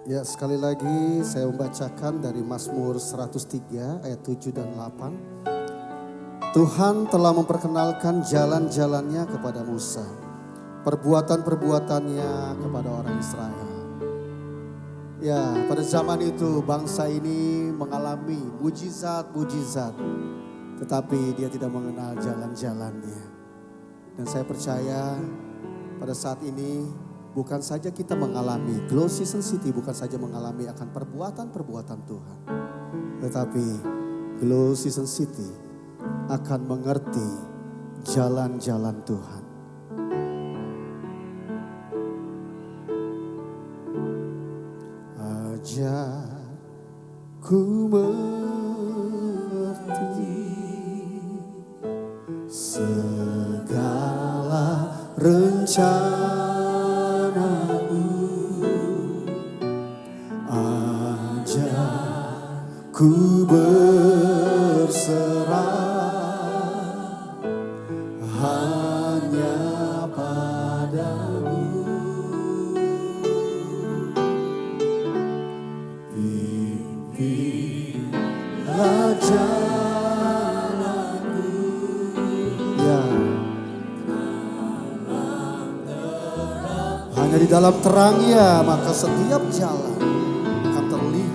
Ya, sekali lagi saya membacakan dari Mazmur 103 ayat 7 dan 8. Tuhan telah memperkenalkan jalan-jalannya kepada Musa, perbuatan-perbuatannya kepada orang Israel. Ya, pada zaman itu bangsa ini mengalami mujizat-mujizat, tetapi dia tidak mengenal jalan-jalannya. Dan saya percaya pada saat ini bukan saja kita mengalami, Glow Season City bukan saja mengalami akan perbuatan-perbuatan Tuhan. Tetapi Glow Season City akan mengerti jalan-jalan Tuhan. Ajarku mengerti segala rencanamu, ajarku berserah hanya padamu. Pimpinlah jalanku, ya. Hanya di dalam terangnya maka setiap jalan akan terlihat.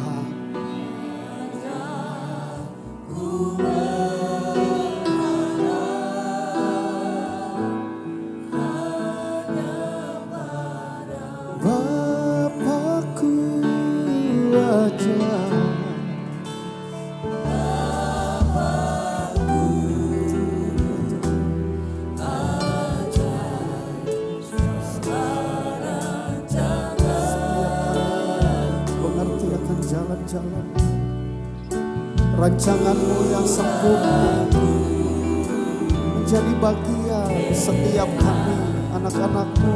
Bapakku aja. Jalan rancanganmu yang sempurna menjadi bagian setiap kami anak-anakmu.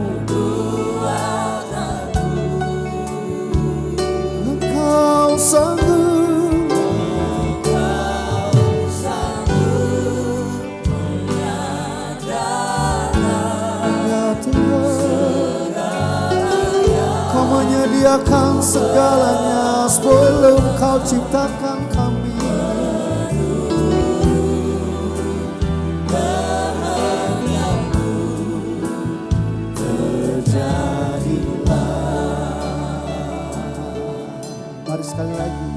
Engkau sanggup Kau menyediakan segalanya sebelum Kau ciptakan kami. Mari sekali lagi.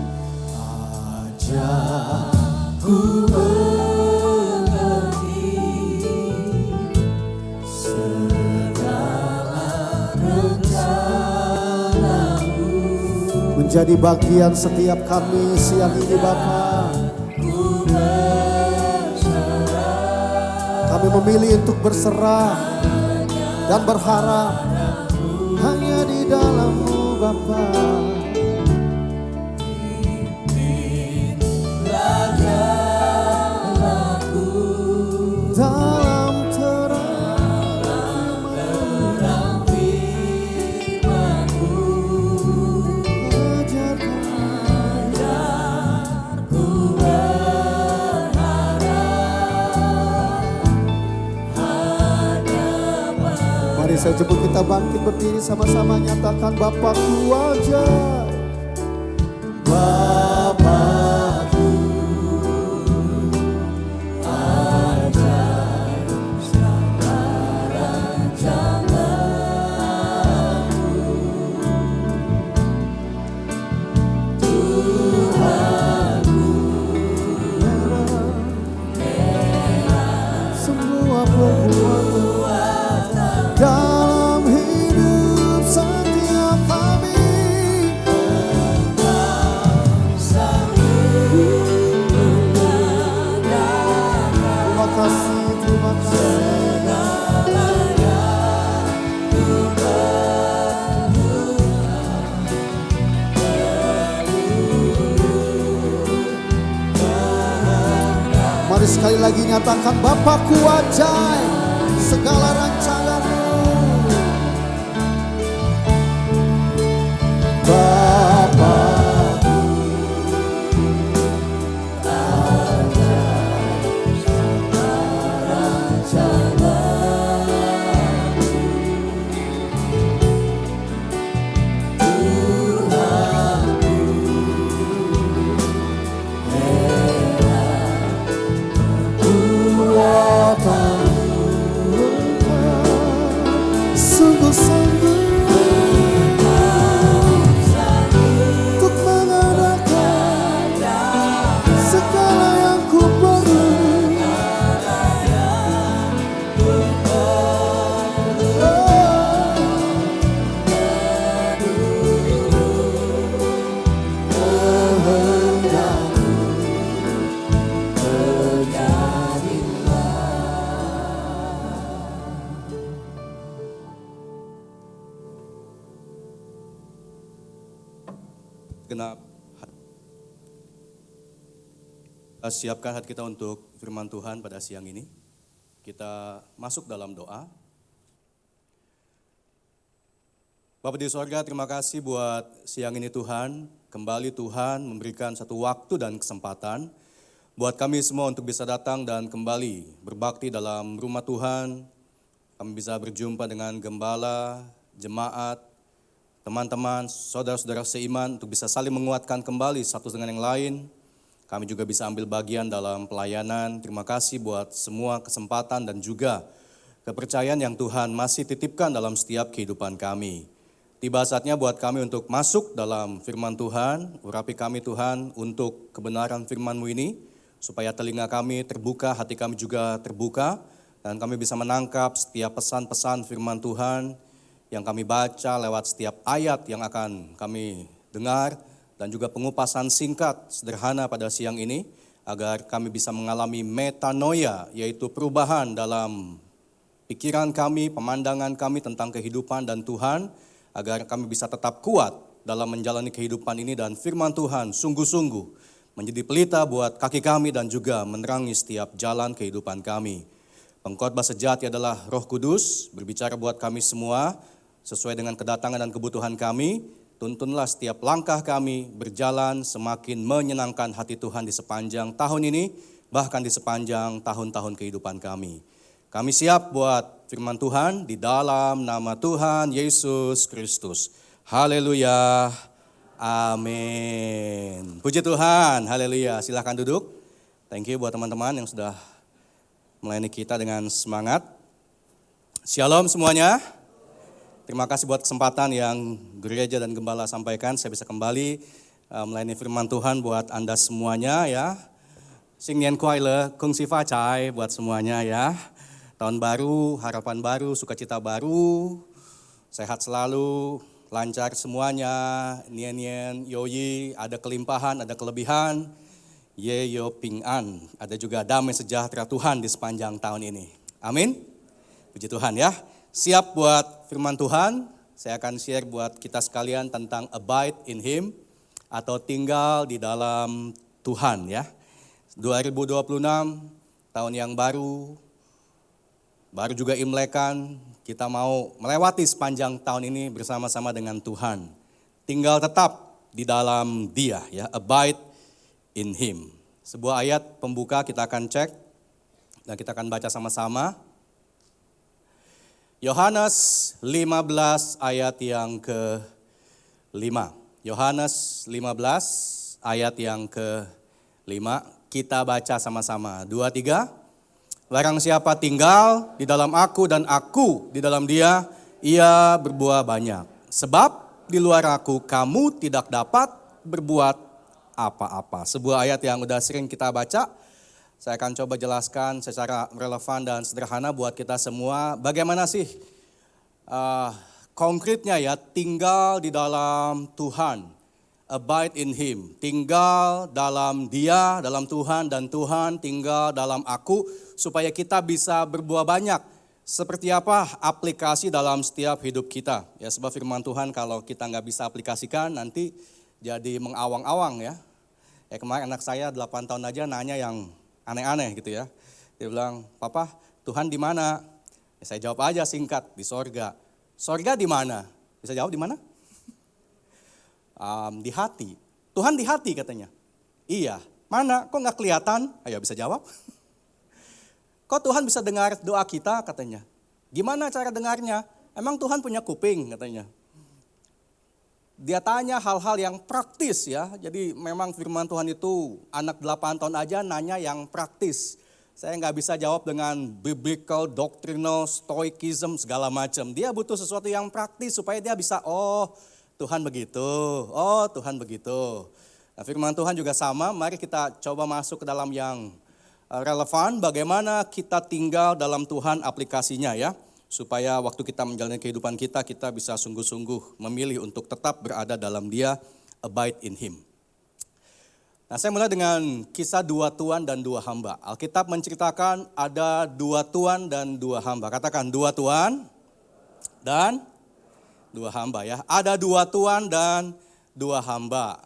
Ajarku mengerti segala rencanamu, menjadi bagian setiap kami siang ini Bapa. Kami memilih untuk berserah dan berharap hanya di dalam-Mu Bapa. Dalam terang firman-Mu, ajarku berharap hanya Padamu. Mari saya jemput kita bangkit berdiri sama-sama nyatakan Bapakku ajar. Bapakku ajar segala rancangan-Mu, Tuhanku semua perbuatan dalam hidup setiap kami. Terima kasih, terima kasih. Mari sekali lagi nyatakan Bapakku ajaib segala rancangan-Mu. Bapakku ajaib segala rancangan-Mu, Tuhan sungguh-sungguh untuk mengadakan segala yang ku perlu. Genap siapkan hati kita untuk firman Tuhan pada siang ini. Kita masuk dalam doa. Bapa di sorga, terima kasih buat siang ini Tuhan. Kembali Tuhan memberikan satu waktu dan kesempatan buat kami semua untuk bisa datang dan kembali berbakti dalam rumah Tuhan. Kami bisa berjumpa dengan gembala, jemaat, teman-teman, saudara-saudara seiman untuk bisa saling menguatkan kembali satu dengan yang lain. Kami juga bisa ambil bagian dalam pelayanan. Terima kasih buat semua kesempatan dan juga kepercayaan yang Tuhan masih titipkan dalam setiap kehidupan kami. Tiba saatnya buat kami untuk masuk dalam firman Tuhan. Urapi kami Tuhan untuk kebenaran firman-Mu ini, supaya telinga kami terbuka, hati kami juga terbuka, dan kami bisa menangkap setiap pesan-pesan firman Tuhan yang kami baca lewat setiap ayat yang akan kami dengar, dan juga pengupasan singkat sederhana pada siang ini, agar kami bisa mengalami metanoia, yaitu perubahan dalam pikiran kami, pemandangan kami tentang kehidupan dan Tuhan, agar kami bisa tetap kuat dalam menjalani kehidupan ini, dan firman Tuhan sungguh-sungguh menjadi pelita buat kaki kami dan juga menerangi setiap jalan kehidupan kami. Pengkhotbah sejati adalah Roh Kudus, berbicara buat kami semua sesuai dengan kedatangan dan kebutuhan kami. Tuntunlah setiap langkah kami berjalan semakin menyenangkan hati Tuhan di sepanjang tahun ini, bahkan di sepanjang tahun-tahun kehidupan kami. Kami siap buat firman Tuhan di dalam nama Tuhan Yesus Kristus. Haleluya, amin. Puji Tuhan, haleluya. Silahkan duduk. Thank you buat teman-teman yang sudah melayani kita dengan semangat. Shalom semuanya. Terima kasih buat kesempatan yang gereja dan gembala sampaikan. Saya bisa kembali melayani firman Tuhan buat Anda semuanya ya. Sing nian kuai le, kung si fa cai buat semuanya ya. Tahun baru, harapan baru, sukacita baru, sehat selalu, lancar semuanya. Nian yoyi, ada kelimpahan, ada kelebihan. Ye yo ping an, ada juga damai sejahtera Tuhan di sepanjang tahun ini. Amin. Puji Tuhan ya. Siap buat firman Tuhan, saya akan share buat kita sekalian tentang abide in Him atau tinggal di dalam Tuhan ya. 2026, tahun yang baru juga Imlekan, kita mau melewati sepanjang tahun ini bersama-sama dengan Tuhan. Tinggal tetap di dalam Dia ya, abide in Him. Sebuah ayat pembuka kita akan cek dan kita akan baca sama-sama. Yohanes 15 ayat yang ke-5. Yohanes 15 ayat yang ke-5. Kita baca sama-sama. 2, 3. Barang siapa tinggal di dalam aku dan aku di dalam dia, ia berbuah banyak. Sebab di luar aku kamu tidak dapat berbuat apa-apa. Sebuah ayat yang udah sering kita baca. Saya akan coba jelaskan secara relevan dan sederhana buat kita semua. Bagaimana sih konkretnya ya tinggal di dalam Tuhan. Abide in Him. Tinggal dalam Dia, dalam Tuhan, dan Tuhan tinggal dalam aku. Supaya kita bisa berbuah banyak. Seperti apa aplikasi dalam setiap hidup kita. Ya, sebab firman Tuhan kalau kita nggak bisa aplikasikan nanti jadi mengawang-awang ya. Ya kemarin anak saya 8 tahun aja nanya yang aneh-aneh gitu ya. Dia bilang, "Papa, Tuhan di mana?" Ya, saya jawab aja singkat, di sorga. Sorga di mana? Bisa jawab di mana? Di hati. Tuhan di hati katanya. Iya. Mana? Kok nggak kelihatan? Ayo bisa jawab. Kok Tuhan bisa dengar doa kita katanya? Gimana cara dengarnya? Emang Tuhan punya kuping katanya. Dia tanya hal-hal yang praktis ya. Jadi memang firman Tuhan itu anak 8 tahun aja nanya yang praktis. Saya nggak bisa jawab dengan biblical, doctrinal, stoicism, segala macam. Dia butuh sesuatu yang praktis supaya dia bisa, oh Tuhan begitu, oh Tuhan begitu. Nah, firman Tuhan juga sama, mari kita coba masuk ke dalam yang relevan, bagaimana kita tinggal dalam Tuhan aplikasinya ya. Supaya waktu kita menjalani kehidupan kita, kita bisa sungguh-sungguh memilih untuk tetap berada dalam Dia, abide in Him. Nah, saya mulai dengan kisah 2 tuan dan 2 hamba. Alkitab menceritakan ada 2 tuan dan 2 hamba. Katakan 2 tuan dan 2 hamba ya. Ada 2 tuan dan 2 hamba.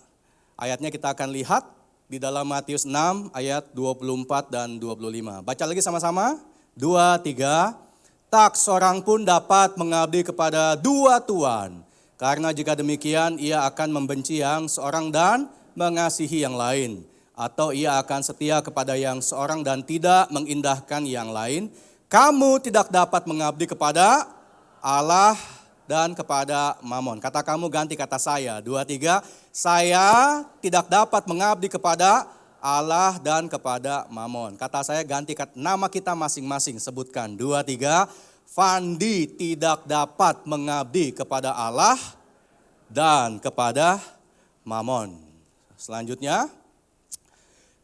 Ayatnya kita akan lihat di dalam Matius 6 ayat 24 dan 25. Baca lagi sama-sama. 2, 3. Tak seorang pun dapat mengabdi kepada 2 tuan. Karena jika demikian ia akan membenci yang seorang dan mengasihi yang lain, atau ia akan setia kepada yang seorang dan tidak mengindahkan yang lain. Kamu tidak dapat mengabdi kepada Allah dan kepada Mamon. Kata kamu ganti kata saya. 2, 3. Saya tidak dapat mengabdi kepada Allah dan kepada Mamon. Kata saya ganti nama kita masing-masing. Sebutkan. 2, 3. Fandi tidak dapat mengabdi kepada Allah dan kepada Mamon. Selanjutnya,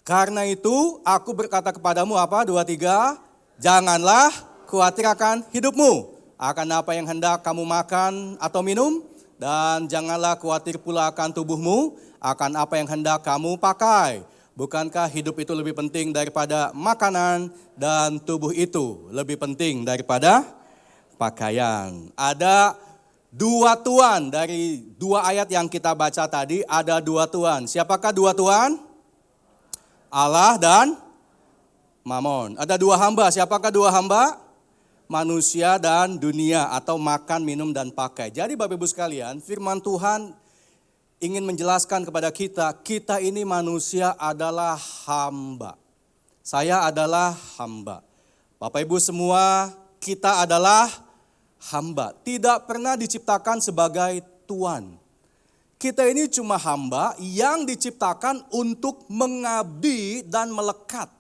karena itu aku berkata kepadamu apa? 2, 3, janganlah khawatir akan hidupmu, akan apa yang hendak kamu makan atau minum, dan janganlah khawatir pula akan tubuhmu, akan apa yang hendak kamu pakai. Bukankah hidup itu lebih penting daripada makanan, dan tubuh itu lebih penting daripada pakaian. Ada 2 tuan dari 2 ayat yang kita baca tadi, ada 2 tuan. Siapakah 2 tuan? Allah dan Mamon. Ada 2 hamba. Siapakah 2 hamba? Manusia dan dunia atau makan, minum, dan pakai. Jadi Bapak Ibu sekalian, firman Tuhan ingin menjelaskan kepada kita, kita ini manusia adalah hamba. Saya adalah hamba. Bapak Ibu semua, kita adalah hamba, tidak pernah diciptakan sebagai tuan. Kita ini cuma hamba yang diciptakan untuk mengabdi dan melekat.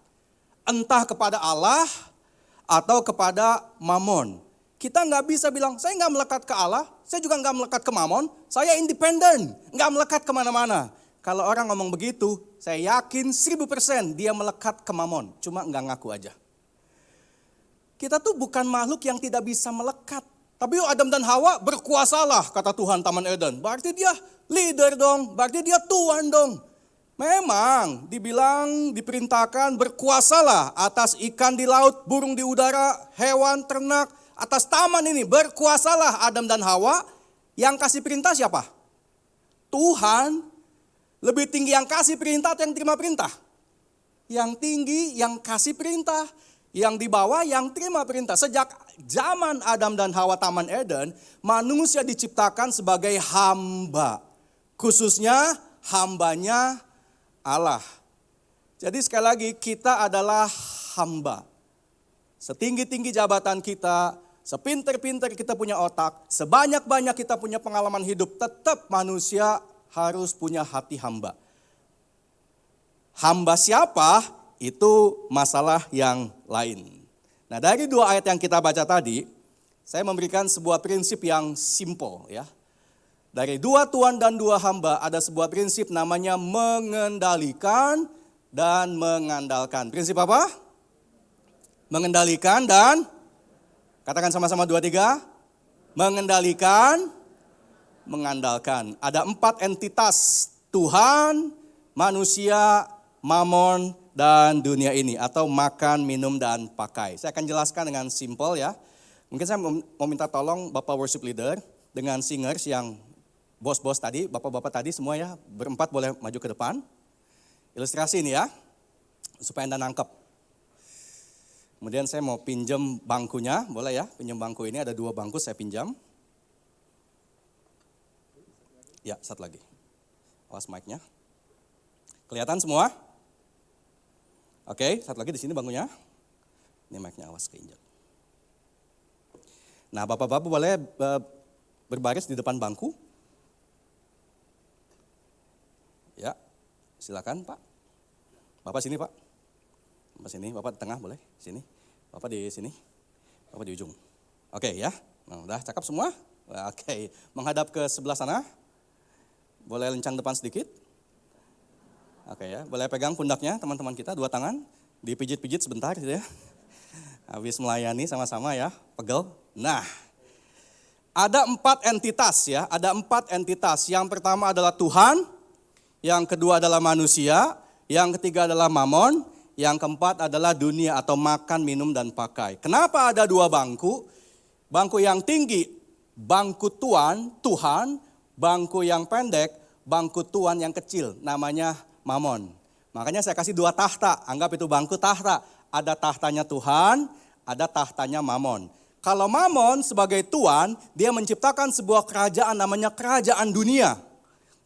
Entah kepada Allah atau kepada Mamon. Kita nggak bisa bilang, saya nggak melekat ke Allah, saya juga nggak melekat ke Mamon, saya independen, nggak melekat kemana-mana. Kalau orang ngomong begitu, saya yakin 1000% dia melekat ke Mamon, cuma nggak ngaku aja. Kita tuh bukan makhluk yang tidak bisa melekat. Tapi Adam dan Hawa berkuasalah, kata Tuhan Taman Eden. Berarti dia leader dong, berarti dia tuan dong. Memang dibilang, diperintahkan berkuasalah atas ikan di laut, burung di udara, hewan, ternak. Atas taman ini berkuasalah Adam dan Hawa. Yang kasih perintah siapa? Tuhan. Lebih tinggi yang kasih perintah atau yang terima perintah? Yang tinggi yang kasih perintah. Yang di bawah yang terima perintah. Sejak zaman Adam dan Hawa Taman Eden, manusia diciptakan sebagai hamba. Khususnya hambanya Allah. Jadi sekali lagi kita adalah hamba. Setinggi-tinggi jabatan kita, sepinter-pinter kita punya otak, sebanyak-banyak kita punya pengalaman hidup, tetap manusia harus punya hati hamba. Hamba siapa? Itu masalah yang lain. Nah, dari 2 ayat yang kita baca tadi, saya memberikan sebuah prinsip yang simple ya. Dari 2 tuan dan 2 hamba ada sebuah prinsip namanya mengendalikan dan mengandalkan. Prinsip apa? Mengendalikan dan, katakan sama-sama 2, 3. Mengendalikan, mengandalkan. Ada 4 entitas, Tuhan, manusia, Mamon, dan dunia ini, atau makan, minum, dan pakai. Saya akan jelaskan dengan simple ya. Mungkin saya mau minta tolong Bapak worship leader dengan singers yang bos-bos tadi, bapak-bapak tadi semua ya, berempat boleh maju ke depan. Ilustrasi ini ya, supaya Anda nangkep. Kemudian saya mau pinjam bangkunya, boleh ya, pinjam bangku ini, ada 2 bangku saya pinjam. Ya, satu lagi. Awas mic-nya. Kelihatan semua? Oke, satu lagi di sini bangkunya. Ini mic-nya, awas keinjak. Nah, bapak-bapak boleh berbaris di depan bangku. Ya, silakan Pak. Bapak sini Pak. Bapak sini, Bapak di tengah boleh? Sini. Bapak di sini. Bapak di ujung. Oke ya. Nah, udah cakap semua? Oke. Menghadap ke sebelah sana. Boleh lencang depan sedikit. Oke ya. Boleh pegang pundaknya teman-teman kita, dua tangan. Dipijit-pijit sebentar gitu ya. Habis melayani sama-sama ya, pegel. Nah, ada 4 entitas ya. Ada 4 entitas. Yang pertama adalah Tuhan. Yang kedua adalah manusia. Yang ketiga adalah mamon. Yang keempat adalah dunia atau makan, minum, dan pakai. Kenapa ada 2 bangku? Bangku yang tinggi, bangku Tuhan. Bangku yang pendek, bangku Tuhan yang kecil, namanya mamon. Makanya saya kasih 2 tahta, anggap itu bangku tahta. Ada tahtanya Tuhan, ada tahtanya mamon. Kalau mamon sebagai Tuhan, dia menciptakan sebuah kerajaan namanya kerajaan dunia.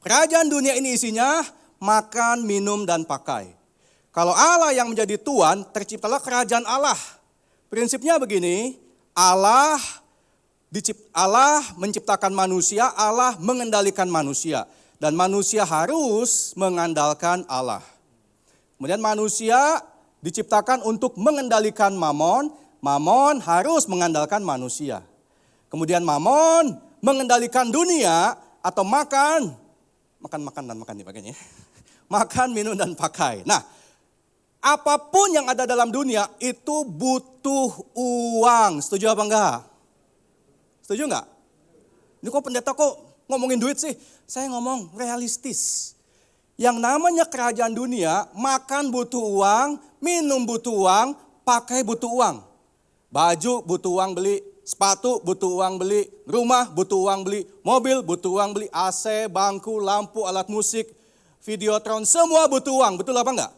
Kerajaan dunia ini isinya makan, minum, dan pakai. Kalau Allah yang menjadi Tuhan, terciptalah kerajaan Allah. Prinsipnya begini, Allah menciptakan manusia, Allah mengendalikan manusia. Dan manusia harus mengandalkan Allah. Kemudian manusia diciptakan untuk mengendalikan mamon, mamon harus mengandalkan manusia. Kemudian mamon mengendalikan dunia atau makan dibagainya. Makan, minum, dan pakai. Nah, apapun yang ada dalam dunia itu butuh uang. Setuju apa enggak? Setuju enggak? Ini kok pendeta kok ngomongin duit sih? Saya ngomong realistis. Yang namanya kerajaan dunia, makan butuh uang, minum butuh uang, pakai butuh uang. Baju butuh uang beli, sepatu butuh uang beli, rumah butuh uang beli, mobil butuh uang beli, AC, bangku, lampu, alat musik, videotron, semua butuh uang. Betul apa enggak?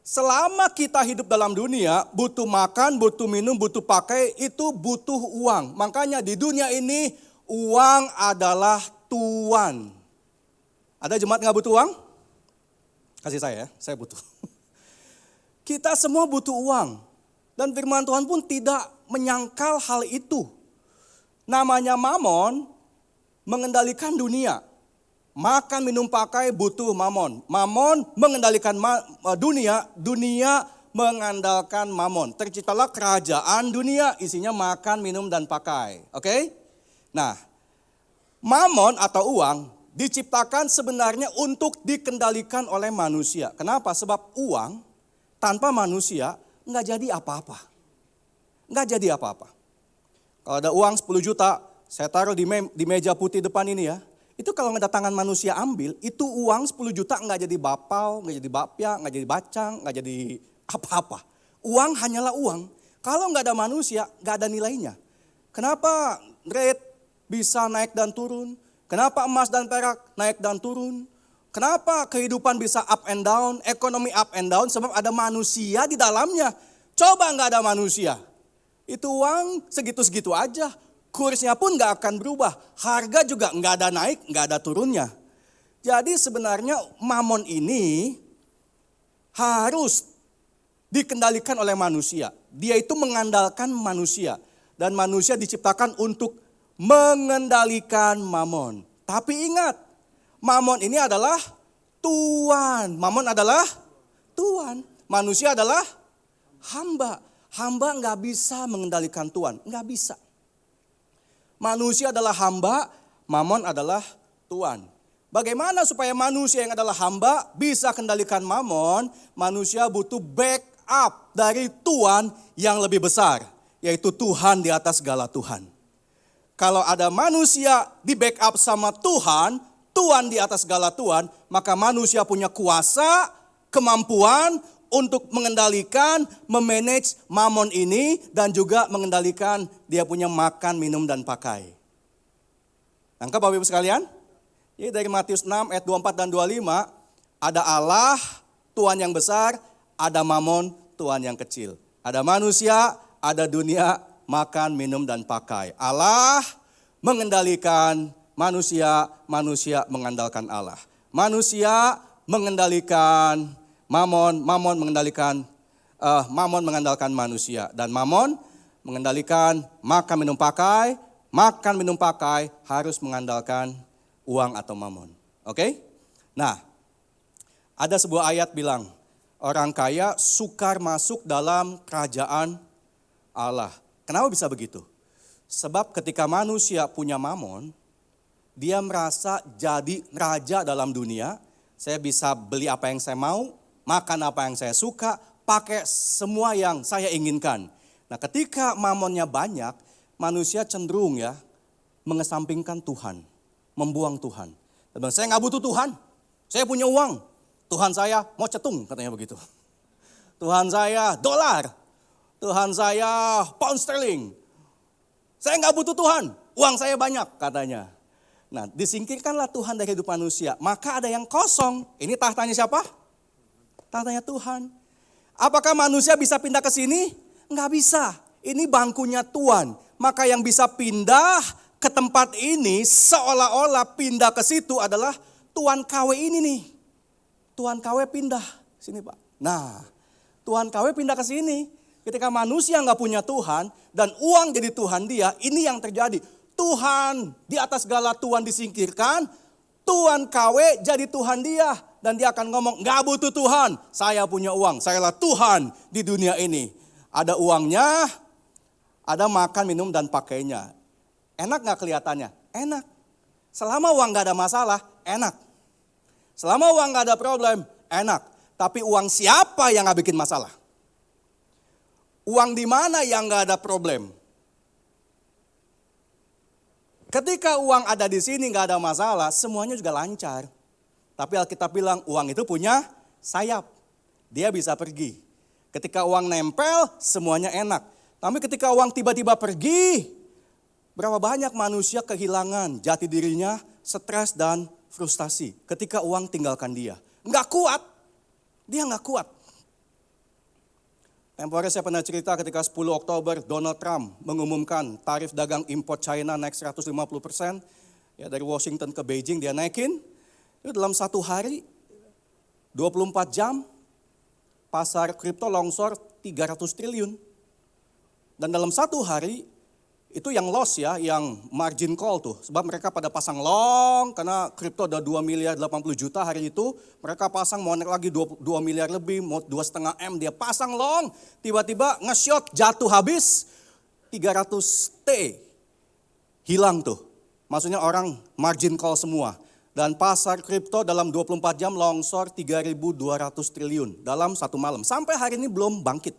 Selama kita hidup dalam dunia, butuh makan, butuh minum, butuh pakai, itu butuh uang. Makanya di dunia ini, uang adalah tuan. Ada jemaat nggak butuh uang? Kasih saya butuh. Kita semua butuh uang. Dan firman Tuhan pun tidak menyangkal hal itu. Namanya mamon, mengendalikan dunia. Makan, minum, pakai butuh mamon. Mamon mengendalikan dunia, dunia mengandalkan mamon. Terciptalah kerajaan dunia, isinya makan, minum, dan pakai. Oke? Nah, mamon atau uang diciptakan sebenarnya untuk dikendalikan oleh manusia. Kenapa? Sebab uang tanpa manusia nggak jadi apa-apa. Nggak jadi apa-apa. Kalau ada uang 10 juta, saya taruh di meja putih depan ini ya. Itu kalau nggak ada tangan manusia ambil, itu uang 10 juta nggak jadi bapau, nggak jadi bapia, nggak jadi bacang, nggak jadi apa-apa. Uang hanyalah uang. Kalau nggak ada manusia, nggak ada nilainya. Kenapa rate bisa naik dan turun? Kenapa emas dan perak naik dan turun? Kenapa kehidupan bisa up and down, ekonomi up and down? Sebab ada manusia di dalamnya. Coba nggak ada manusia, itu uang segitu-segitu aja. Kursnya pun nggak akan berubah. Harga juga nggak ada naik, nggak ada turunnya. Jadi sebenarnya mamon ini harus dikendalikan oleh manusia. Dia itu mengandalkan manusia. Dan manusia diciptakan untuk mengendalikan mamon. Tapi ingat, mamon ini adalah tuan. Mamon adalah tuan. Manusia adalah hamba. Hamba nggak bisa mengendalikan tuan, nggak bisa. Manusia adalah hamba, mamon adalah tuan. Bagaimana supaya manusia yang adalah hamba bisa kendalikan mamon? Manusia butuh backup dari tuan yang lebih besar, yaitu Tuhan di atas segala Tuhan. Kalau ada manusia di backup sama Tuhan, Tuhan di atas segala Tuhan, maka manusia punya kuasa, kemampuan untuk mengendalikan, memanage mamon ini dan juga mengendalikan dia punya makan, minum, dan pakai. Nangkap Bapak Ibu sekalian? Jadi dari Matius 6 ayat 24 dan 25, ada Allah, Tuhan yang besar, ada mamon, Tuhan yang kecil. Ada manusia, ada dunia, makan, minum, dan pakai. Allah mengendalikan manusia, manusia mengandalkan Allah. Manusia mengendalikan mamon, mamon mengandalkan manusia. Dan mamon mengendalikan makan, minum, pakai harus mengandalkan uang atau mamon. Oke? Nah, ada sebuah ayat bilang, orang kaya sukar masuk dalam kerajaan Allah. Kenapa bisa begitu? Sebab ketika manusia punya mamon, dia merasa jadi raja dalam dunia. Saya bisa beli apa yang saya mau, makan apa yang saya suka, pakai semua yang saya inginkan. Nah, ketika mamonnya banyak, manusia cenderung ya mengesampingkan Tuhan, membuang Tuhan. Saya nggak butuh Tuhan, saya punya uang. Tuhan saya mau cetung, katanya begitu. Tuhan saya dolar, Tuhan saya pound sterling. Saya nggak butuh Tuhan, uang saya banyak katanya. Nah, disingkirkanlah Tuhan dari hidup manusia, maka ada yang kosong. Ini tahtanya siapa? Tahtanya Tuhan. Apakah manusia bisa pindah ke sini? Nggak bisa. Ini bangkunya Tuhan. Maka yang bisa pindah ke tempat ini seolah-olah pindah ke situ adalah Tuan KW ini nih. Tuan KW pindah sini Pak. Nah, Tuan KW pindah ke sini. Ketika manusia nggak punya Tuhan dan uang jadi Tuhan dia, ini yang terjadi. Tuhan di atas segala Tuhan disingkirkan, Tuan KW jadi Tuhan dia. Dan dia akan ngomong, nggak butuh Tuhan, saya punya uang, sayalah Tuhan di dunia ini. Ada uangnya, ada makan, minum, dan pakainya. Enak nggak kelihatannya? Enak. Selama uang nggak ada masalah, enak. Selama uang nggak ada problem, enak. Tapi uang siapa yang nggak bikin masalah? Uang di mana yang nggak ada problem? Ketika uang ada di sini nggak ada masalah, semuanya juga lancar. Tapi Alkitab bilang uang itu punya sayap. Dia bisa pergi. Ketika uang nempel, semuanya enak. Tapi ketika uang tiba-tiba pergi, berapa banyak manusia kehilangan jati dirinya, stres dan frustasi. Ketika uang tinggalkan dia. Nggak kuat. Dia nggak kuat. Tempo hari saya pernah cerita ketika 10 Oktober Donald Trump mengumumkan tarif dagang import China naik 150%. Ya, dari Washington ke Beijing dia naikin. Itu dalam satu hari, 24 jam, pasar kripto longsor 300 triliun. Dan dalam satu hari, itu yang loss ya, yang margin call tuh. Sebab mereka pada pasang long, karena kripto udah 2 miliar 80 juta hari itu. Mereka pasang mau naik lagi 2 miliar lebih, mau 2,5 M dia pasang long. Tiba-tiba nge-shot, jatuh habis, 300 T. Hilang tuh. Maksudnya orang margin call semua. Dan pasar kripto dalam 24 jam longsor 3.200 triliun dalam satu malam. Sampai hari ini belum bangkit.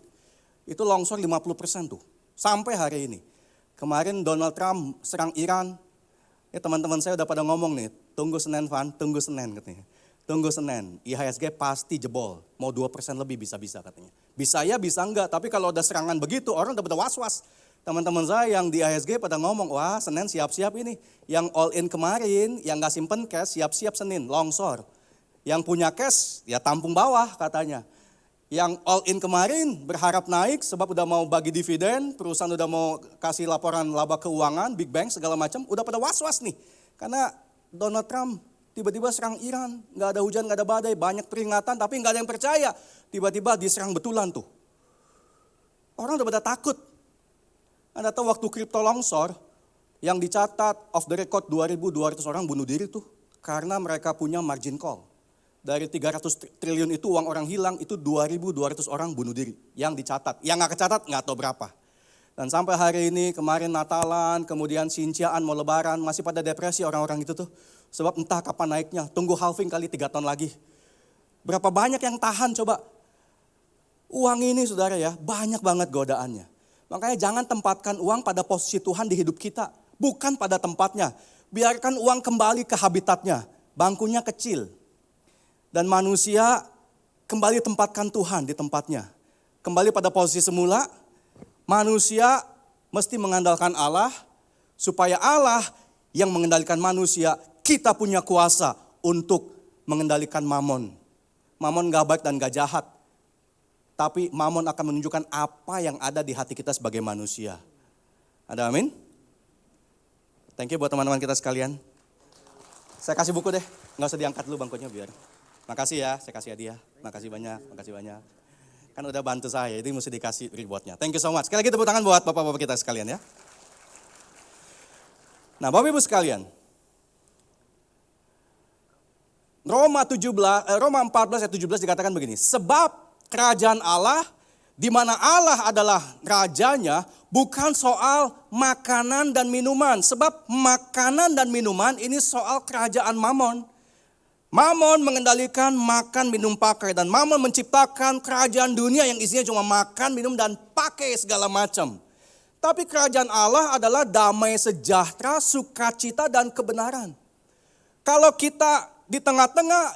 Itu longsor 50% tuh. Sampai hari ini. Kemarin Donald Trump serang Iran. Ya teman-teman saya udah pada ngomong nih. Tunggu Senin Van, tunggu Senin katanya. Tunggu Senin. IHSG pasti jebol. Mau 2% lebih bisa-bisa katanya. Bisa ya bisa enggak. Tapi kalau udah serangan begitu orang udah pada was-was. Teman-teman saya yang di IHSG pada ngomong, wah Senin siap-siap ini. Yang all in kemarin, yang gak simpen cash, siap-siap Senin, longsor. Yang punya cash, ya tampung bawah katanya. Yang all in kemarin berharap naik sebab udah mau bagi dividen, perusahaan udah mau kasih laporan laba keuangan, big bang segala macam, udah pada was-was nih. Karena Donald Trump tiba-tiba serang Iran, gak ada hujan, gak ada badai, banyak peringatan tapi gak ada yang percaya. Tiba-tiba diserang betulan tuh. Orang udah pada takut. Anda tahu waktu kripto longsor, yang dicatat off the record 2.200 orang bunuh diri tuh. Karena mereka punya margin call. Dari 300 triliun itu uang orang hilang, itu 2.200 orang bunuh diri. Yang dicatat, yang gak kecatat gak tahu berapa. Dan sampai hari ini, kemarin Natalan, kemudian Sinciaan mau lebaran, masih pada depresi orang-orang itu tuh. Sebab entah kapan naiknya, tunggu halving kali 3 tahun lagi. Berapa banyak yang tahan coba. Uang ini saudara ya, banyak banget godaannya. Makanya jangan tempatkan uang pada posisi Tuhan di hidup kita. Bukan pada tempatnya. Biarkan uang kembali ke habitatnya. Bangkunya kecil. Dan manusia kembali tempatkan Tuhan di tempatnya. Kembali pada posisi semula. Manusia mesti mengandalkan Allah. Supaya Allah yang mengendalikan manusia. Kita punya kuasa untuk mengendalikan mamon. Mamon gak baik dan gak jahat. Tapi mamon akan menunjukkan apa yang ada di hati kita sebagai manusia. Ada amin? Thank you buat teman-teman kita sekalian. Saya kasih buku deh, nggak usah diangkat dulu bangkunya biar. Makasih ya, saya kasih hadiah. Makasih banyak. Kan udah bantu saya, jadi mesti dikasih rewardnya. Thank you so much. Sekali lagi tepuk tangan buat bapak-bapak kita sekalian ya. Nah Bapak Ibu sekalian. Roma 14 ayat 17 dikatakan begini. Sebab kerajaan Allah, di mana Allah adalah rajanya, bukan soal makanan dan minuman. Sebab makanan dan minuman ini soal kerajaan Mamon. Mamon mengendalikan makan, minum, pakai. Dan Mamon menciptakan kerajaan dunia yang isinya cuma makan, minum, dan pakai segala macam. Tapi kerajaan Allah adalah damai sejahtera, sukacita, dan kebenaran. Kalau kita di tengah-tengah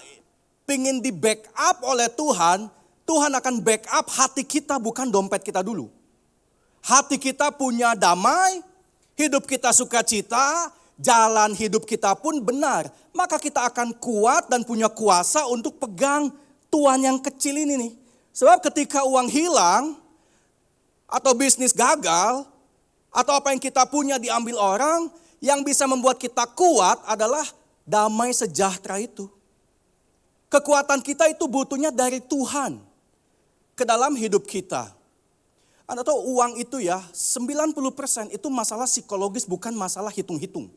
ingin di backup oleh Tuhan, Tuhan akan backup hati kita, bukan dompet kita dulu. Hati kita punya damai, hidup kita sukacita, jalan hidup kita pun benar. Maka kita akan kuat dan punya kuasa untuk pegang Tuhan yang kecil ini nih. Sebab ketika uang hilang, atau bisnis gagal, atau apa yang kita punya diambil orang, yang bisa membuat kita kuat adalah damai sejahtera itu. Kekuatan kita itu butuhnya dari Tuhan ke dalam hidup kita. Anda tahu uang itu ya 90% itu masalah psikologis, bukan masalah hitung-hitung.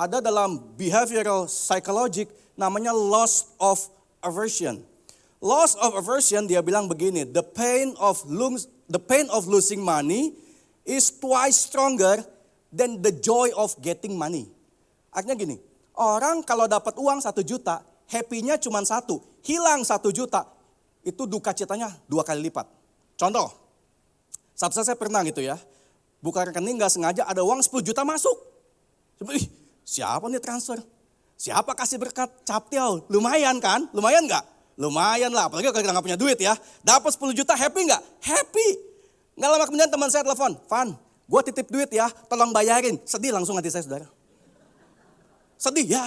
Ada dalam behavioral psychology namanya loss of aversion. Loss of aversion dia bilang begini, the pain of losing money is twice stronger than the joy of getting money. Artinya gini, orang kalau dapat uang 1 juta, happy-nya cuma 1, hilang 1 juta, itu duka citanya 2 kali lipat. Contoh, Sabtu saya pernah gitu ya, buka rekening gak sengaja ada uang 10 juta masuk. Siapa nih transfer? Siapa kasih berkat? Captiau, lumayan kan? Lumayan gak? Lumayan lah, apalagi kalau kita gak punya duit ya. Dapat 10 juta happy gak? Happy. Gak lama kemudian teman saya telepon, Van, gue titip duit ya, tolong bayarin. Sedih langsung hati saya saudara. Sedih ya,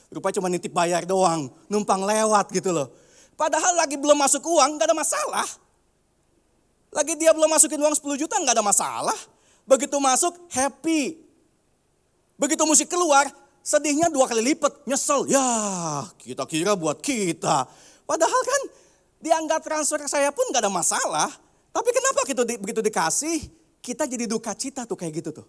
rupanya cuma nitip bayar doang, numpang lewat gitu loh. Padahal lagi belum masuk uang gak ada masalah. Lagi dia belum masukin uang 10 juta gak ada masalah. Begitu masuk happy. Begitu musik keluar, sedihnya 2 kali lipat, nyesel. Ya, kita kira buat kita. Padahal kan dianggap transfer saya pun gak ada masalah. Tapi kenapa begitu dikasih, kita jadi duka cita tuh kayak gitu tuh.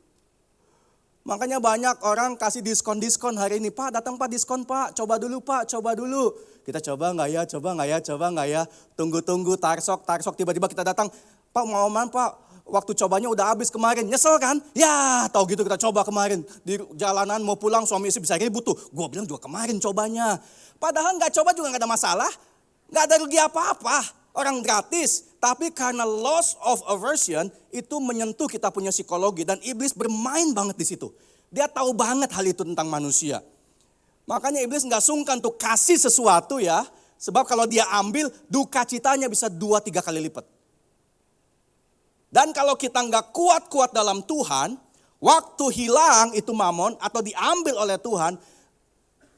Makanya banyak orang kasih diskon-diskon hari ini. Pak, datang Pak, diskon Pak, coba dulu Pak, coba dulu. Kita coba gak ya, coba gak ya. Tunggu-tunggu, tarsok, tiba-tiba kita datang. Pak, mau aman Pak? Waktu cobanya udah habis kemarin, nyesel kan? Ya, tahu gitu kita coba kemarin. Di jalanan mau pulang suami istri bisa ribut tuh. Gue bilang juga kemarin cobanya. Padahal gak coba juga gak ada masalah. Gak ada rugi apa-apa. Orang gratis. Tapi karena loss of aversion itu menyentuh kita punya psikologi. Dan iblis bermain banget di situ. Dia tahu banget hal itu tentang manusia. Makanya iblis gak sungkan tuh kasih sesuatu ya. Sebab kalau dia ambil, duka citanya bisa 2-3 kali lipat. Dan kalau kita nggak kuat-kuat dalam Tuhan, waktu hilang itu mamon atau diambil oleh Tuhan,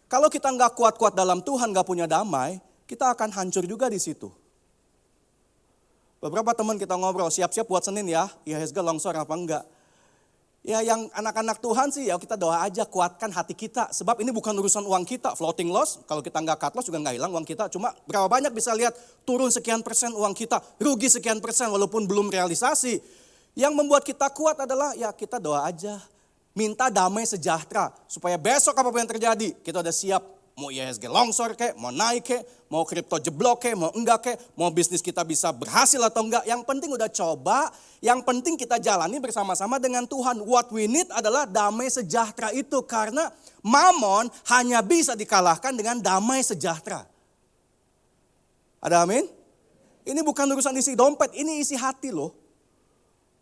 kalau kita nggak kuat-kuat dalam Tuhan, nggak punya damai, kita akan hancur juga di situ. Beberapa teman kita ngobrol, siap-siap buat Senin ya, IHSG longsor apa enggak. Ya yang anak-anak Tuhan sih ya kita doa aja kuatkan hati kita. Sebab ini bukan urusan uang kita, floating loss. Kalau kita nggak cut loss juga nggak hilang uang kita. Cuma berapa banyak bisa lihat turun sekian persen uang kita. Rugi sekian persen walaupun belum realisasi. Yang membuat kita kuat adalah ya kita doa aja. Minta damai sejahtera. Supaya besok apapun yang terjadi kita udah siap. Mau IHSG longsor kek, mau naik kek, mau kripto jeblok kek, mau enggak kek, mau bisnis kita bisa berhasil atau enggak. Yang penting udah coba, yang penting kita jalani bersama-sama dengan Tuhan. What we need adalah damai sejahtera itu. Karena mamon hanya bisa dikalahkan dengan damai sejahtera. Ada amin? Ini bukan urusan isi dompet, ini isi hati loh.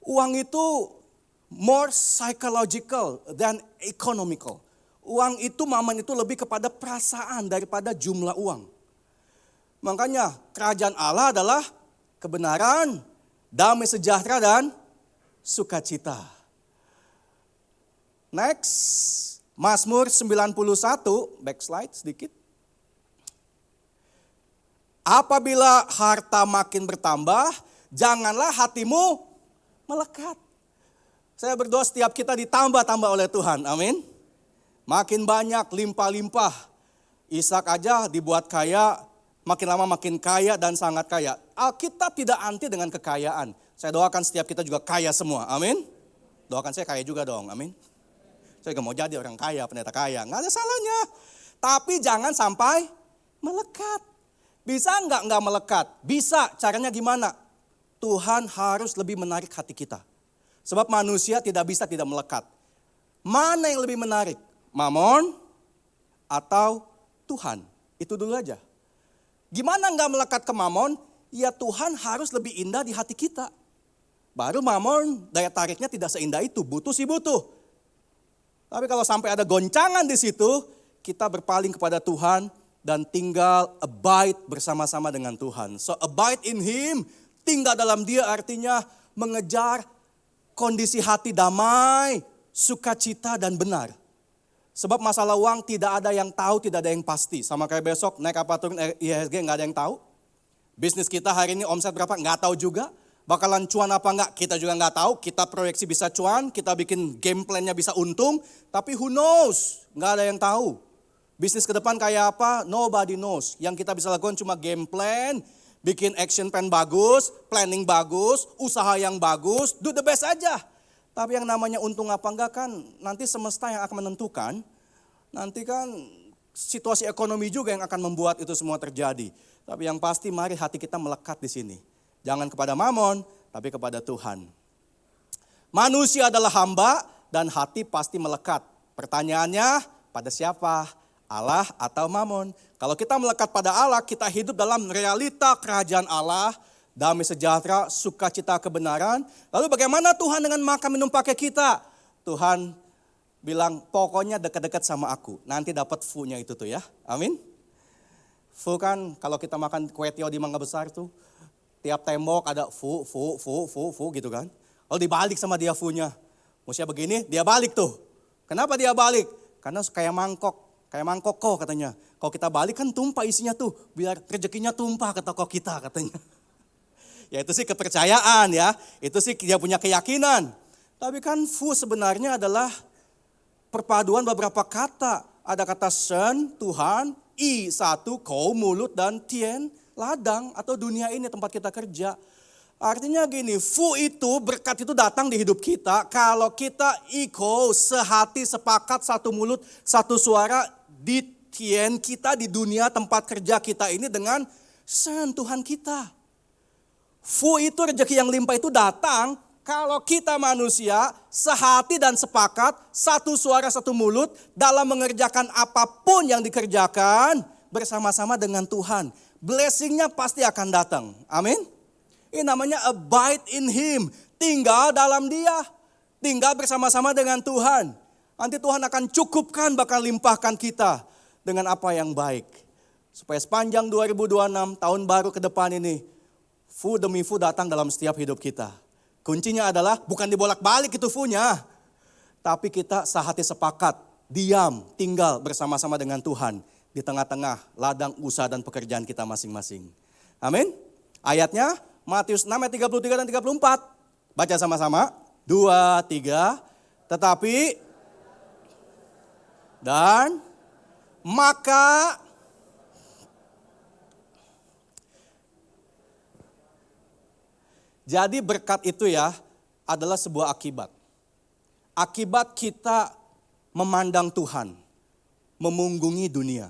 Uang itu more psychological than economical. Uang itu, mamon itu lebih kepada perasaan daripada jumlah uang. Makanya kerajaan Allah adalah kebenaran, damai sejahtera dan sukacita. Next, Mazmur 91, backslide sedikit. Apabila harta makin bertambah, janganlah hatimu melekat. Saya berdoa setiap kita ditambah-tambah oleh Tuhan, amin. Makin banyak, limpah-limpah. Ishak aja dibuat kaya, makin lama makin kaya dan sangat kaya. Alkitab tidak anti dengan kekayaan. Saya doakan setiap kita juga kaya semua, amin. Doakan saya kaya juga dong, amin. Saya juga mau jadi orang kaya, pendeta kaya, nggak ada salahnya. Tapi jangan sampai melekat. Bisa nggak melekat? Bisa, caranya gimana? Tuhan harus lebih menarik hati kita. Sebab manusia tidak bisa tidak melekat. Mana yang lebih menarik? Mamon atau Tuhan? Itu dulu aja. Gimana nggak melekat ke mamon? Ya Tuhan harus lebih indah di hati kita. Baru mamon daya tariknya tidak seindah itu. Butuh sih butuh. Tapi kalau sampai ada goncangan di situ, kita berpaling kepada Tuhan dan tinggal abide bersama-sama dengan Tuhan. So abide in Him, tinggal dalam Dia artinya mengejar kondisi hati damai, sukacita dan benar. Sebab masalah uang tidak ada yang tahu, tidak ada yang pasti. Sama kayak besok naik apa turun IHSG nggak ada yang tahu. Bisnis kita hari ini omset berapa nggak tahu juga. Bakalan cuan apa enggak kita juga nggak tahu. Kita proyeksi bisa cuan, kita bikin game plan-nya bisa untung. Tapi who knows, nggak ada yang tahu. Bisnis ke depan kayak apa, nobody knows. Yang kita bisa lakukan cuma game plan, bikin action plan bagus, planning bagus, usaha yang bagus, do the best aja. Tapi yang namanya untung apa enggak kan nanti semesta yang akan menentukan. Nanti kan situasi ekonomi juga yang akan membuat itu semua terjadi. Tapi yang pasti mari hati kita melekat di sini. Jangan kepada mamon, tapi kepada Tuhan. Manusia adalah hamba dan hati pasti melekat. Pertanyaannya pada siapa? Allah atau mamon? Kalau kita melekat pada Allah, kita hidup dalam realita kerajaan Allah, damai sejahtera, sukacita kebenaran. Lalu bagaimana Tuhan dengan makan minum pakai kita? Tuhan bilang pokoknya dekat-dekat sama aku. Nanti dapat fu-nya itu tuh ya. Amin. Fu kan kalau kita makan kue tio di Mangga Besar tuh. Tiap tembok ada fu gitu kan. Lalu dibalik sama dia fu-nya. Musia begini dia balik tuh. Kenapa dia balik? Karena kayak mangkok kok katanya. Kalau kita balik kan tumpah isinya tuh. Biar rezekinya tumpah ke toko kita katanya. Ya itu sih kepercayaan ya. Itu sih dia punya keyakinan. Tapi kan fu sebenarnya adalah perpaduan beberapa kata. Ada kata sen, Tuhan, i, satu, kau, mulut, dan tien, ladang atau dunia ini tempat kita kerja. Artinya gini, fu itu, berkat itu datang di hidup kita. Kalau kita iko, sehati, sepakat, satu mulut, satu suara, di tien kita di dunia tempat kerja kita ini dengan sen Tuhan kita. Fu itu rezeki yang limpah itu datang kalau kita manusia sehati dan sepakat, satu suara satu mulut dalam mengerjakan apapun yang dikerjakan bersama-sama dengan Tuhan. Blessing-nya pasti akan datang. Amin. Ini namanya abide in Him. Tinggal dalam Dia. Tinggal bersama-sama dengan Tuhan. Nanti Tuhan akan cukupkan bahkan limpahkan kita dengan apa yang baik. Supaya sepanjang 2026 tahun baru ke depan ini, fu demi fu datang dalam setiap hidup kita. Kuncinya adalah bukan dibolak-balik itu fu-nya. Tapi kita sehati sepakat, diam, tinggal bersama-sama dengan Tuhan. Di tengah-tengah ladang usaha dan pekerjaan kita masing-masing. Amin. Ayatnya Matius 6 ayat 33 dan 34. Baca sama-sama. 2, 3. Tetapi dan maka jadi berkat itu ya adalah sebuah akibat. Akibat kita memandang Tuhan, memunggungi dunia.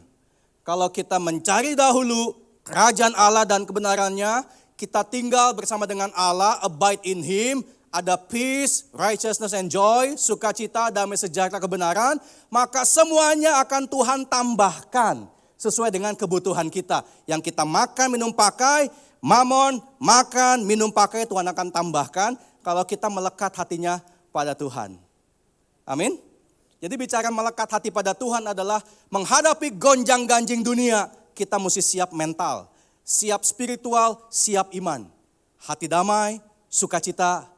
Kalau kita mencari dahulu kerajaan Allah dan kebenarannya, kita tinggal bersama dengan Allah, abide in Him, ada peace, righteousness and joy, sukacita, damai sejahtera kebenaran, maka semuanya akan Tuhan tambahkan sesuai dengan kebutuhan kita. Yang kita makan, minum, pakai, mamon, makan, minum, pakai Tuhan akan tambahkan kalau kita melekat hatinya pada Tuhan. Amin. Jadi bicara melekat hati pada Tuhan adalah menghadapi gonjang-ganjing dunia. Kita mesti siap mental, siap spiritual, siap iman. Hati damai, sukacita,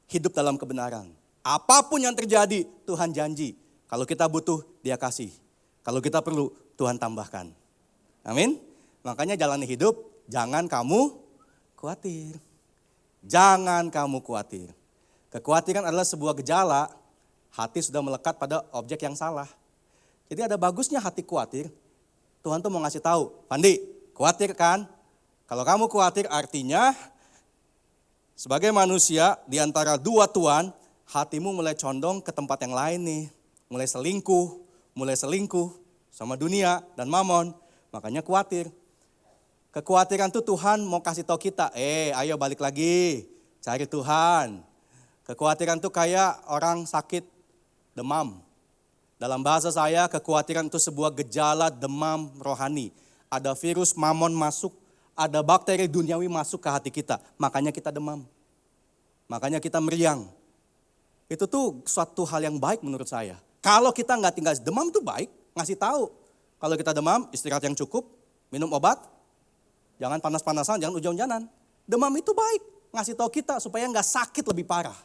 hidup dalam kebenaran. Apapun yang terjadi, Tuhan janji. Kalau kita butuh, Dia kasih. Kalau kita perlu, Tuhan tambahkan. Amin. Makanya jalani hidup, jangan kamu khawatir. Jangan kamu khawatir. Kekhawatiran adalah sebuah gejala, hati sudah melekat pada objek yang salah. Jadi ada bagusnya hati khawatir. Tuhan tuh mau ngasih tahu, Pandi, khawatir kan? Kalau kamu khawatir artinya sebagai manusia di antara dua tuan, hatimu mulai condong ke tempat yang lain nih. Mulai selingkuh sama dunia dan mamon. Makanya khawatir. Kekhawatiran tuh Tuhan mau kasih tahu kita, ayo balik lagi, cari Tuhan. Kekhawatiran tuh kayak orang sakit demam. Dalam bahasa saya, kekhawatiran itu sebuah gejala demam rohani. Ada virus mamon masuk, ada bakteri duniawi masuk ke hati kita. Makanya kita demam. Makanya kita meriang. Itu tuh suatu hal yang baik menurut saya. Kalau kita nggak tinggal demam tuh baik, ngasih tahu. Kalau kita demam, istirahat yang cukup, minum obat, jangan panas-panasan, jangan hujan-hujanan. Demam itu baik, ngasih tahu kita supaya nggak sakit lebih parah.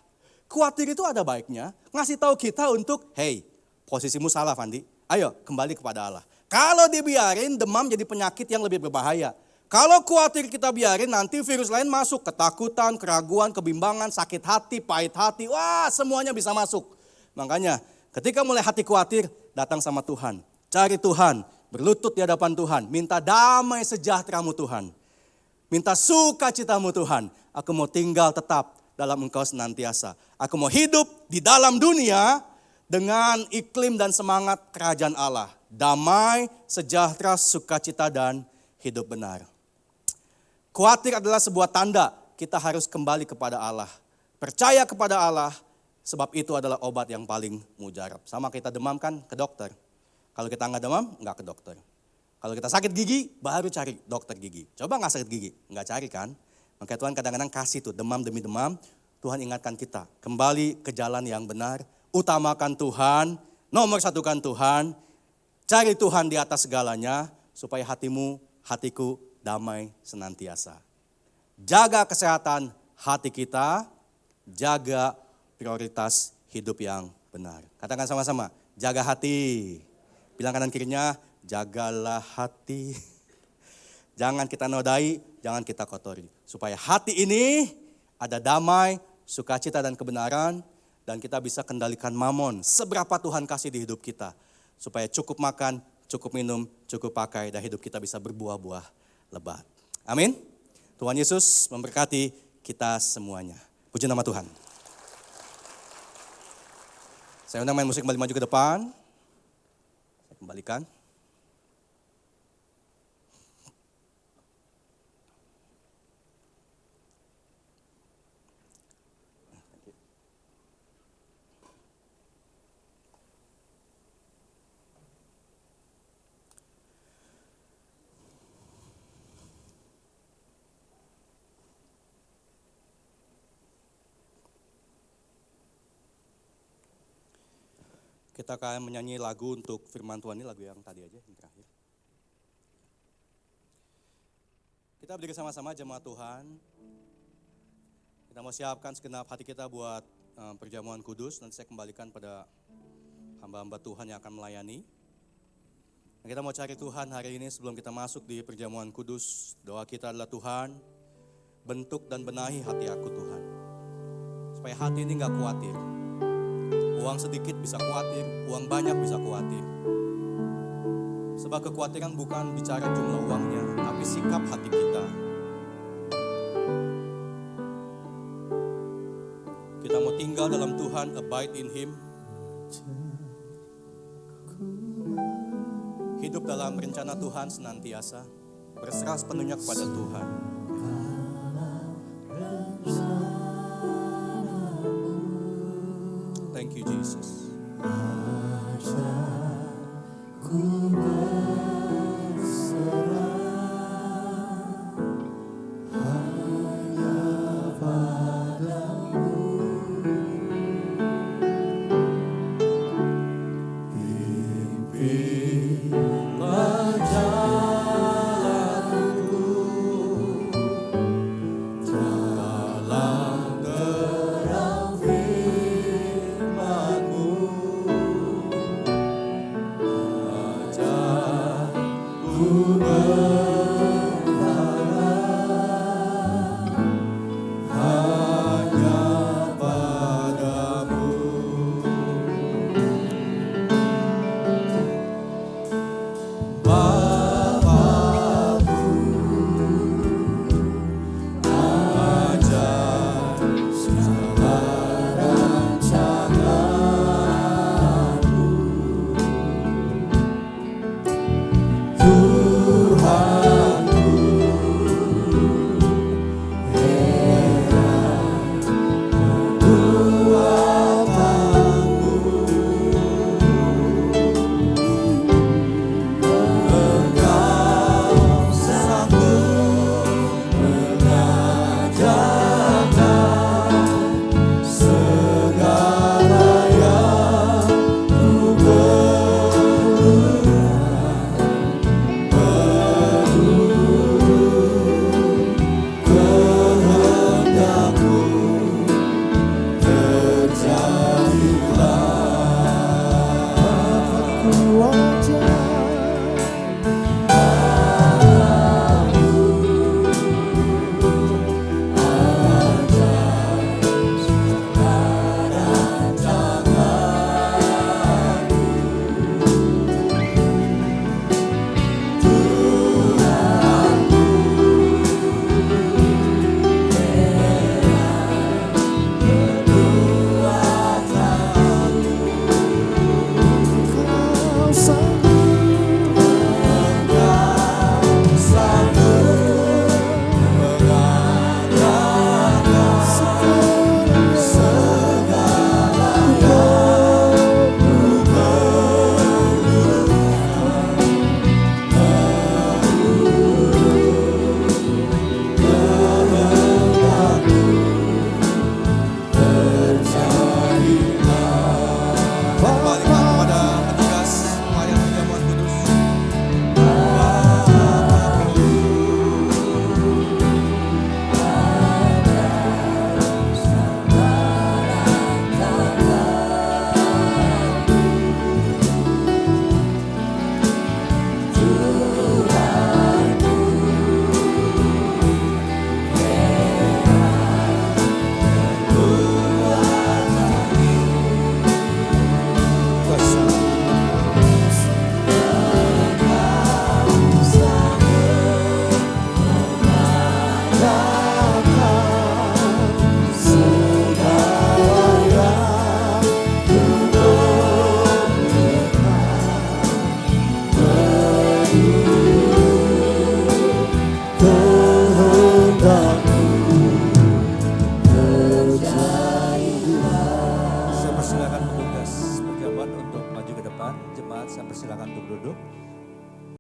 Khawatir itu ada baiknya, ngasih tahu kita untuk, hey, posisimu salah Fandi, ayo kembali kepada Allah. Kalau dibiarin, demam jadi penyakit yang lebih berbahaya. Kalau khawatir kita biarin, nanti virus lain masuk, ketakutan, keraguan, kebimbangan, sakit hati, pahit hati, wah semuanya bisa masuk. Makanya ketika mulai hati khawatir, datang sama Tuhan. Cari Tuhan, berlutut di hadapan Tuhan. Minta damai sejahteramu Tuhan. Minta sukacitamu Tuhan. Aku mau tinggal tetap dalam Engkau senantiasa. Aku mau hidup di dalam dunia dengan iklim dan semangat kerajaan Allah. Damai, sejahtera, sukacita, dan hidup benar. Khawatir adalah sebuah tanda kita harus kembali kepada Allah. Percaya kepada Allah. Sebab itu adalah obat yang paling mujarab. Sama kita demam kan ke dokter. Kalau kita nggak demam, nggak ke dokter. Kalau kita sakit gigi, baru cari dokter gigi. Coba nggak sakit gigi, nggak cari kan. Makanya Tuhan kadang-kadang kasih tuh demam demi demam. Tuhan ingatkan kita, kembali ke jalan yang benar. Utamakan Tuhan, nomor satukan Tuhan. Cari Tuhan di atas segalanya, supaya hatimu, hatiku damai senantiasa. Jaga kesehatan hati kita, jaga prioritas hidup yang benar. Katakan sama-sama, jaga hati. Bilang kanan kirinya, jagalah hati. Jangan kita nodai, jangan kita kotori. Supaya hati ini ada damai, sukacita dan kebenaran. Dan kita bisa kendalikan mamon. Seberapa Tuhan kasih di hidup kita. Supaya cukup makan, cukup minum, cukup pakai. Dan hidup kita bisa berbuah-buah lebat. Amin. Tuhan Yesus memberkati kita semuanya. Puji nama Tuhan. Saya undang main musik kembali maju ke depan. Saya kembalikan. Kita akan menyanyi lagu untuk firman Tuhan, ini lagu yang tadi aja, yang terakhir. Kita berdiri sama-sama jemaat Tuhan. Kita mau siapkan segenap hati kita buat perjamuan kudus. Nanti saya kembalikan pada hamba-hamba Tuhan yang akan melayani. Dan kita mau cari Tuhan hari ini sebelum kita masuk di perjamuan kudus. Doa kita adalah Tuhan, bentuk dan benahi hati aku Tuhan. Supaya hati ini gak khawatir. Uang sedikit bisa khawatir, uang banyak bisa khawatir. Sebab kekhawatiran bukan bicara jumlah uangnya, tapi sikap hati kita. Kita mau tinggal dalam Tuhan, abide in Him. Hidup dalam rencana Tuhan senantiasa, berserah sepenuhnya kepada Tuhan. Thank you Jesus. Ku